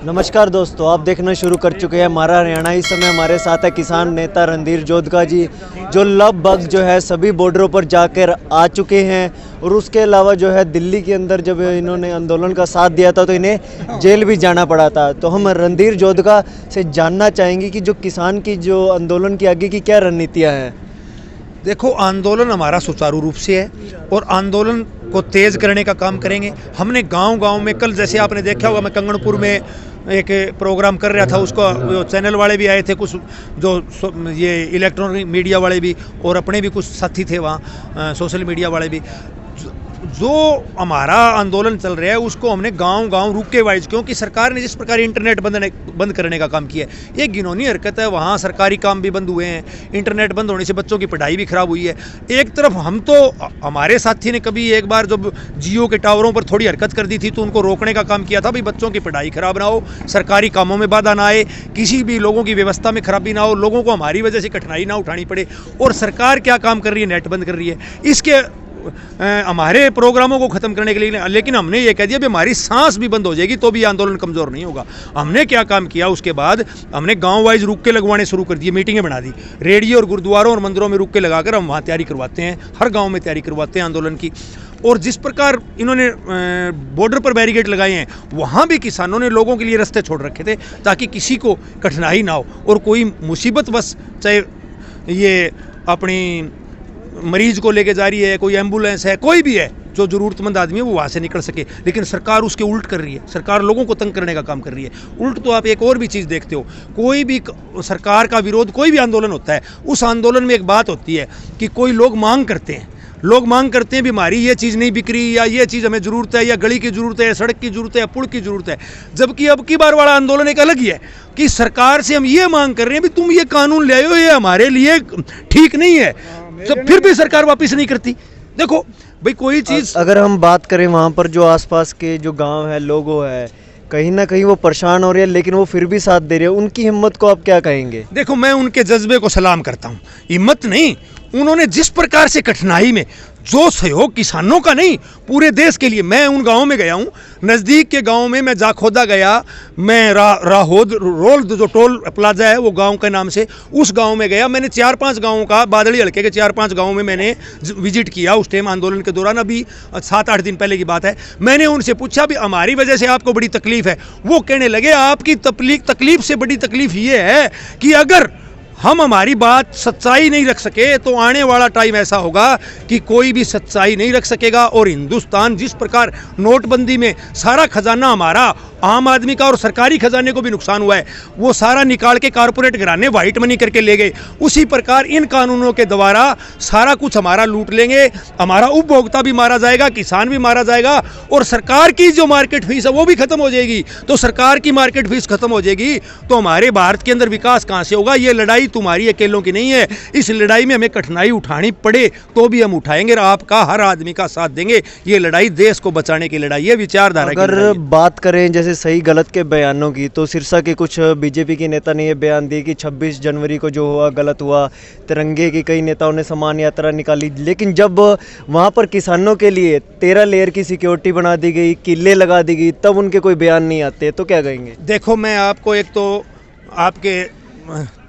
नमस्कार दोस्तों, आप देखना शुरू कर चुके हैं हमारा हरियाणा। इस समय हमारे साथ है किसान नेता रणधीर जोधका जी, जो लगभग जो है सभी बॉर्डरों पर जाकर आ चुके हैं। और उसके अलावा जो है दिल्ली के अंदर जब इन्होंने आंदोलन का साथ दिया था तो इन्हें जेल भी जाना पड़ा था। तो हम रणधीर जोधका से जानना चाहेंगे कि जो किसान की जो आंदोलन की आगे की क्या रणनीतियाँ हैं। देखो, आंदोलन हमारा सुचारू रूप से है और आंदोलन को तेज करने का काम करेंगे। हमने गांव-गांव में, कल जैसे आपने देखा होगा, मैं कंगनपुर में एक प्रोग्राम कर रहा था, उसको चैनल वाले भी आए थे, कुछ जो ये इलेक्ट्रॉनिक मीडिया वाले भी, और अपने भी कुछ साथी थे वहाँ, सोशल मीडिया वाले भी। जो हमारा आंदोलन चल रहा है उसको हमने गांव-गांव रूट के वाइज, क्योंकि सरकार ने जिस प्रकार इंटरनेट बंद करने का काम किया है, ये घिनौनी हरकत है। वहाँ सरकारी काम भी बंद हुए हैं, इंटरनेट बंद होने से बच्चों की पढ़ाई भी खराब हुई है। एक तरफ हम तो, हमारे साथी ने कभी एक बार जब जियो के टावरों पर थोड़ी हरकत कर दी थी तो उनको रोकने का काम किया था, भाई बच्चों की पढ़ाई खराब ना हो, सरकारी कामों में बाधा ना आए, किसी भी लोगों की व्यवस्था में खराबी ना हो, लोगों को हमारी वजह से कठिनाई ना उठानी पड़े। और सरकार क्या काम कर रही है? नेट बंद कर रही है। इसके हमारे प्रोग्रामों को ख़त्म करने के लिए, लेकिन हमने ये कह दिया भी हमारी सांस भी बंद हो जाएगी तो भी आंदोलन कमज़ोर नहीं होगा। हमने क्या काम किया? उसके बाद हमने गांव वाइज रुक के लगवाने शुरू कर दिए, मीटिंगें बना दी, रेडियो और गुरुद्वारों और मंदिरों में रुक के लगाकर हम वहाँ तैयारी करवाते हैं, हर गाँव में तैयारी करवाते हैं आंदोलन की। और जिस प्रकार इन्होंने बॉर्डर पर बैरिकेड लगाए हैं, वहाँ भी किसानों ने लोगों के लिए रास्ते छोड़ रखे थे ताकि किसी को कठिनाई ना हो और कोई मुसीबत, बस चाहे ये अपनी मरीज को लेके जा रही है, कोई एम्बुलेंस है, कोई भी है जो ज़रूरतमंद आदमी है, वो वहाँ से निकल सके। लेकिन सरकार उसके उल्ट कर रही है, सरकार लोगों को तंग करने का काम कर रही है। उल्ट तो आप एक और भी चीज़ देखते हो, कोई भी सरकार का विरोध, कोई भी आंदोलन होता है, उस आंदोलन में एक बात होती है कि कोई लोग मांग करते हैं, भी हमारी ये चीज़ नहीं बिक रही, या ये चीज़ हमें ज़रूरत है, या गली की ज़रूरत है, या सड़क की ज़रूरत है, या पुल की ज़रूरत है। जबकि अब की बार वाला आंदोलन एक अलग ही है कि सरकार से हम ये मांग कर रहे हैं भी तुम ये कानून ले आओ, ये हमारे लिए ठीक नहीं है, तो फिर भी सरकार वापस नहीं करती। देखो भाई, कोई चीज़ अगर हम बात करें वहाँ पर जो आसपास के जो गांव है, लोगों है, कहीं ना कहीं वो परेशान हो रहे हैं, लेकिन वो फिर भी साथ दे रहे हैं, उनकी हिम्मत को आप क्या कहेंगे? देखो, मैं उनके जज्बे को सलाम करता हूँ। हिम्मत नहीं, उन्होंने जिस प्रकार से कठिनाई में जो सहयोग किसानों का नहीं, पूरे देश के लिए। मैं उन गाँव में गया हूँ, नज़दीक के गाँव में मैं जाखोदा गया, मैं राहोद रोल जो टोल प्लाजा है वो गाँव के नाम से, उस गाँव में गया। मैंने 4-5 गाँवों का, बादली हल्के के 4-5 गाँवों में मैंने विजिट किया उस टाइम आंदोलन के दौरान। अभी 7-8 दिन पहले की बात है। मैंने उनसे पूछा भी हमारी वजह से आपको बड़ी तकलीफ है? वो कहने लगे आपकी तकलीफ से बड़ी तकलीफ ये है कि अगर हम हमारी बात सच्चाई नहीं रख सके तो आने वाला टाइम ऐसा होगा कि कोई भी सच्चाई नहीं रख सकेगा। और हिंदुस्तान जिस प्रकार नोटबंदी में सारा खजाना हमारा, आम आदमी का और सरकारी खजाने को भी नुकसान हुआ है, वो सारा निकाल के कारपोरेट घराने वाइट मनी करके ले गए, उसी प्रकार इन कानूनों के द्वारा सारा कुछ हमारा लूट लेंगे। हमारा उपभोक्ता भी मारा जाएगा, किसान भी मारा जाएगा, और सरकार की जो मार्केट फीस है वो भी खत्म हो जाएगी। तो सरकार की मार्केट फीस खत्म हो जाएगी तो हमारे भारत के अंदर विकास कहाँ से होगा? ये लड़ाई तुम्हारी अकेलों की नहीं है। इस लड़ाई में हमें कठिनाई उठानी पड़े तो भी हम उठाएंगे, आपका हर आदमी का साथ देंगे। ये लड़ाई देश को बचाने की लड़ाई है, विचारधारा की लड़ाई है। अगर बात करें जैसे सही गलत के बयानों की, तो सिरसा के कुछ बीजेपी के नेता ने ये बयान दिए कि 26 जनवरी को जो हुआ गलत हुआ, तिरंगे की कई नेताओं ने सम्मान यात्रा निकाली, लेकिन जब वहाँ पर किसानों के लिए 13 लेयर की सिक्योरिटी बना दी गई, किले लगा दी गई, तब उनके कोई बयान नहीं आते, तो क्या कहेंगे? देखो, मैं आपको एक तो आपके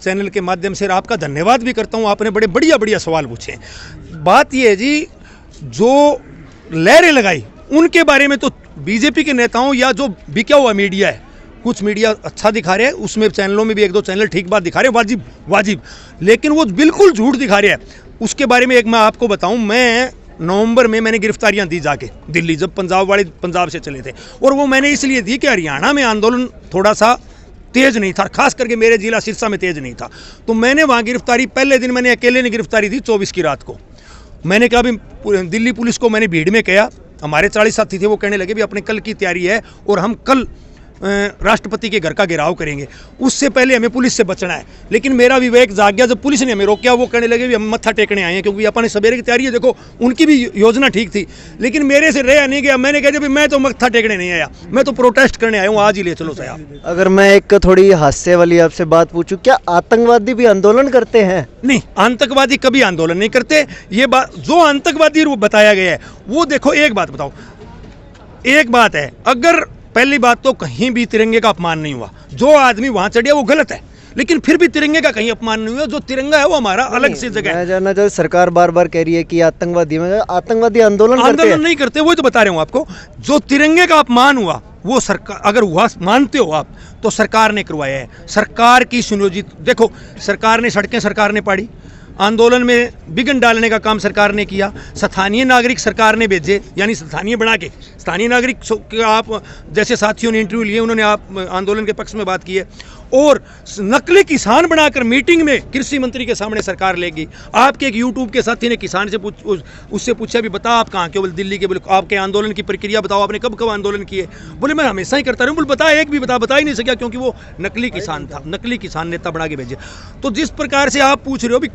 चैनल के माध्यम से आपका धन्यवाद भी करता हूँ, आपने बड़े बढ़िया सवाल पूछे। बात ये है जी, जो लहरें लगाई उनके बारे में तो बीजेपी के नेताओं या जो बिका हुआ मीडिया है, कुछ मीडिया अच्छा दिखा रहे हैं, उसमें चैनलों में भी 1-2 चैनल ठीक बात दिखा रहे हैं, वाजिब, लेकिन वो बिल्कुल झूठ दिखा रहे हैं। उसके बारे में एक मैं आपको बताऊं, मैं नवंबर में मैंने गिरफ्तारियां दी जाके दिल्ली, जब पंजाब से चले थे, और वो मैंने इसलिए दी कि हरियाणा में आंदोलन थोड़ा सा तेज नहीं था, खास करके मेरे जिला सिरसा में तेज नहीं था। तो मैंने वहाँ गिरफ्तारी, पहले दिन मैंने अकेले ने गिरफ्तारी दी 24 की रात को। मैंने कहा भी दिल्ली पुलिस को, मैंने भीड़ में कहा, हमारे 40 साथी थे, वो कहने लगे भी अपने कल की तैयारी है और हम कल राष्ट्रपति के घर का घेराव करेंगे, उससे पहले हमें पुलिस से बचना है। लेकिन मेरा विवेक जाग गया, जब पुलिस ने हमें रोका, वो कहने लगे भी हम मत्था टेकने आए हैं, क्योंकि अपने सवेरे की तैयारी है। देखो, उनकी भी योजना ठीक थी, लेकिन मेरे से रहा नहीं गया। मैंने कहा भी मैं तो मत्था टेकने नहीं आया, मैं तो प्रोटेस्ट करने आया हूँ, आज ही ले चलो साहब। अगर मैं एक थोड़ी हास्य वाली आपसे बात पूछूं, क्या आतंकवादी भी आंदोलन करते हैं? नहीं, आतंकवादी कभी आंदोलन नहीं करते। ये बात जो आतंकवादी बताया गया है, वो देखो, एक बात बताओ, एक बात है, अगर पहली बात तो कहीं भी तिरंगे का अपमान नहीं हुआ। जो आदमी वहां चढ़िया वो गलत है, लेकिन फिर भी तिरंगे का कहीं अपमान नहीं हुआ। जो तिरंगा है वो हमारा अलग से जगह है। मैं जानना चाहूँ, सरकार बार बार कह रही है कि आतंकवादी आंदोलन करते हैं। नहीं करते, वही तो बता रहा हूँ आपको। जो तिरंगे का अपमान हुआ वो सरकार, अगर हुआ मानते हो आप, तो सरकार ने करवाया है। सरकार की सुनियोजित, देखो सरकार ने सड़कें सरकार ने पाड़ी, आंदोलन में विघ्न डालने का काम सरकार ने किया, स्थानीय नागरिक सरकार ने भेजे, यानी स्थानीय बना के स्थानीय नागरिक आप जैसे साथियों ने इंटरव्यू लिए, उन्होंने आप आंदोलन के पक्ष में बात की है, और नकली किसान बनाकर मीटिंग में कृषि मंत्री के सामने सरकार लेगी। आपके एक यूट्यूब के साथी ने किसान से उससे पूछा भी बता आप कहाँ के, बोले दिल्ली के, बोले आपके आंदोलन की प्रक्रिया बताओ, आपने कब कब आंदोलन किए, बोले मैं हमेशा ही करता रहूँ, बोले बता, एक भी बता ही नहीं सका क्योंकि वो नकली किसान था, नकली किसान नेता बना के भेजे। तो जिस प्रकार से आप पूछ रहे हो भी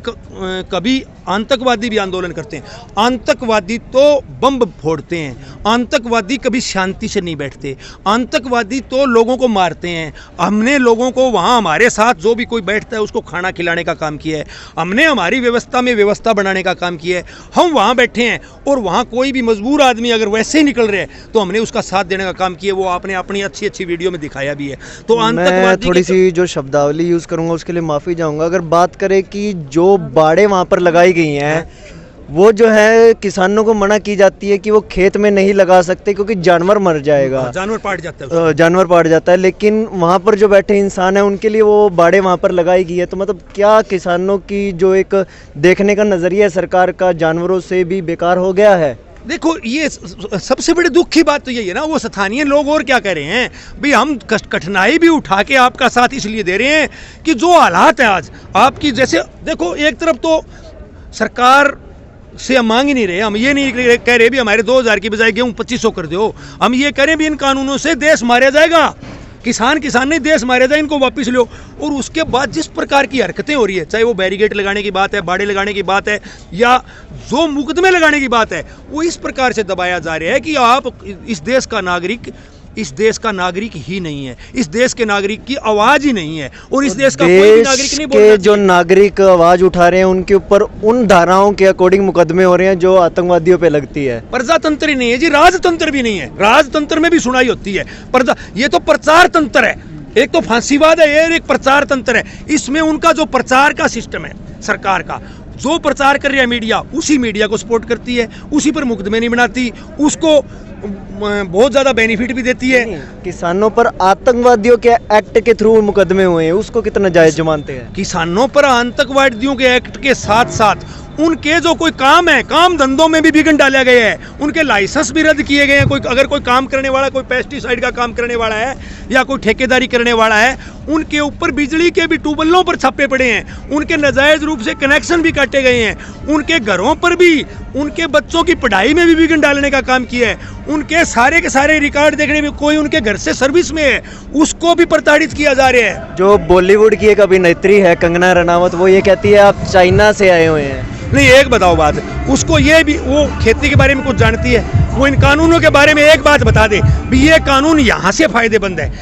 कभी आतंकवादी भी आंदोलन करते हैं, आतंकवादी तो बम फोड़ते हैं, आतंकवादी कभी शांति से नहीं बैठते, आतंकवादी तो लोगों को मारते हैं। हमने लोगों को वहाँ हमारे साथ जो भी कोई बैठता है उसको खाना खिलाने का काम किया है, हमने हमारी व्यवस्था में व्यवस्था बनाने का काम किया है। हम वहाँ बैठे हैं और वहाँ कोई भी मजबूर आदमी अगर वैसे ही निकल रहे हैं तो हमने उसका साथ देने का काम किया। वो आपने अपनी अच्छी अच्छी वीडियो में दिखाया भी है। तो मैं थोड़ी सी जो शब्दावली यूज करूंगा उसके लिए माफी चाहूंगा। अगर बात करें कि जो बाड़े वहाँ पर लगाई गई हैं वो जो है किसानों को मना की जाती है कि वो खेत में नहीं लगा सकते क्योंकि जानवर मर जाएगा, जानवर पाट जाता है, लेकिन वहाँ पर जो बैठे इंसान है उनके लिए वो बाड़े वहाँ पर लगाई गई है। तो मतलब क्या किसानों की जो एक देखने का नजरिया है सरकार का जानवरों से भी बेकार हो गया है? देखो ये सबसे बड़ी दुख की बात तो यही है ना, वो स्थानीय लोग और क्या कह रहे हैं भाई, हम कठिनाई भी उठा के आपका साथ इसलिए दे रहे हैं कि जो हालात है आज आपकी, जैसे देखो एक तरफ तो सरकार से हम मांग ही नहीं रहे, हम ये नहीं कह रहे भी हमारे 2000 की बजाय गेहूं 2500 कर दो, हम ये करें भी इन कानूनों से देश मारा जाएगा, किसान नहीं देश मारा जाए, इनको वापस लो। और उसके बाद जिस प्रकार की हरकतें हो रही है, चाहे वो बैरिकेड लगाने की बात है, बाड़े लगाने की बात है, या जो मुकदमे लगाने की बात है, वो इस प्रकार से दबाया जा रहा है कि आप इस देश का नागरिक ही नहीं है, इस देश के नागरिक की आवाज ही नहीं है, और इस देश का कोई भी नागरिक नहीं बोलना चाहिए। जो नागरिक आवाज उठा रहे हैं उनके ऊपर उन धाराओं के अकॉर्डिंग मुकदमे हो रहे हैं जो आतंकवादियों पे लगती है। प्रजातंत्र ही नहीं है जी, राजतंत्र भी नहीं है, राजतंत्र में भी सुनाई होती है, ये तो प्रचार तंत्र है, एक तो फांसीवाद है, एक प्रचार तंत्र है। इसमें उनका जो प्रचार का सिस्टम है, सरकार का जो प्रचार कर रही है मीडिया, उसी मीडिया को सपोर्ट करती है, उसी पर मुकदमे नहीं बनाती, उसको बहुत ज्यादा बेनिफिट भी देती है। किसानों पर आतंकवादियों के एक्ट के थ्रू मुकदमे हुए हैं, उसको कितना जायज मानते हैं? किसानों पर आतंकवादियों के एक्ट के साथ साथ उनके जो कोई काम है, काम धंधों में भी विघ्न डाला गया है, उनके लाइसेंस भी रद्द किए गए हैं। अगर कोई काम करने वाला, कोई पेस्टिसाइड का काम करने वाला है या कोई ठेकेदारी करने वाला है, उनके ऊपर बिजली के भी ट्यूबवेलों पर छापे पड़े हैं, उनके नाजायज रूप से कनेक्शन भी काटे गए हैं, उनके घरों पर भी, उनके बच्चों की पढ़ाई में भी विघ्न डालने का काम किया है, उनके सारे के सारे रिकॉर्ड देखने में कोई उनके घर से सर्विस में है उसको भी प्रताड़ित किया जा रहा है। जो बॉलीवुड की एक अभिनेत्री है कंगना रनावत, वो ये कहती है आप चाइना से आए हुए हैं। नहीं, एक बताओ बात, उसको ये भी, वो खेती के बारे में कुछ जानती है, वो इन कानूनों के बारे में एक बात बता दे भी ये कानून यहाँ से फायदेमंद है,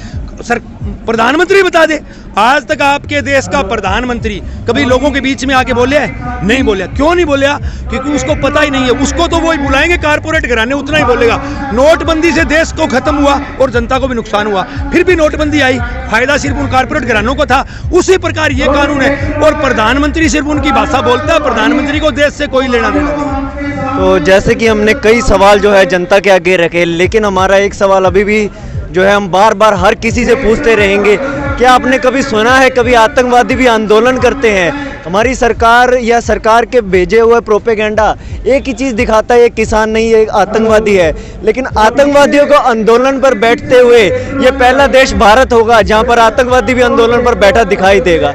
सर प्रधानमंत्री बता दे। आज तक आपके देश का प्रधानमंत्री कभी लोगों के बीच में आके बोले है? नहीं बोले। क्यों नहीं बोले? क्योंकि उसको पता ही नहीं है, उसको तो वो ही बुलाएंगे कारपोरेट घराने, उतना ही बोलेगा। नोटबंदी से देश को खत्म हुआ और जनता को भी नुकसान हुआ, फिर भी नोटबंदी आई, फायदा सिर्फ उन कारपोरेट घरानों को था। उसी प्रकार ये कानून है, और प्रधानमंत्री सिर्फ उनकी भाषा बोलता है, प्रधानमंत्री को देश से कोई लेना देना नहीं। तो जैसे कि हमने कई सवाल जो है जनता के आगे रखे, लेकिन हमारा एक सवाल अभी भी जो है हम बार बार हर किसी से पूछते रहेंगे, क्या आपने कभी सुना है कभी आतंकवादी भी आंदोलन करते हैं? हमारी सरकार या सरकार के भेजे हुए प्रोपेगेंडा एक ही चीज़ दिखाता है, एक किसान नहीं, एक आतंकवादी है। लेकिन आतंकवादियों को आंदोलन पर बैठते हुए ये पहला देश भारत होगा जहां पर आतंकवादी भी आंदोलन पर बैठा दिखाई देगा।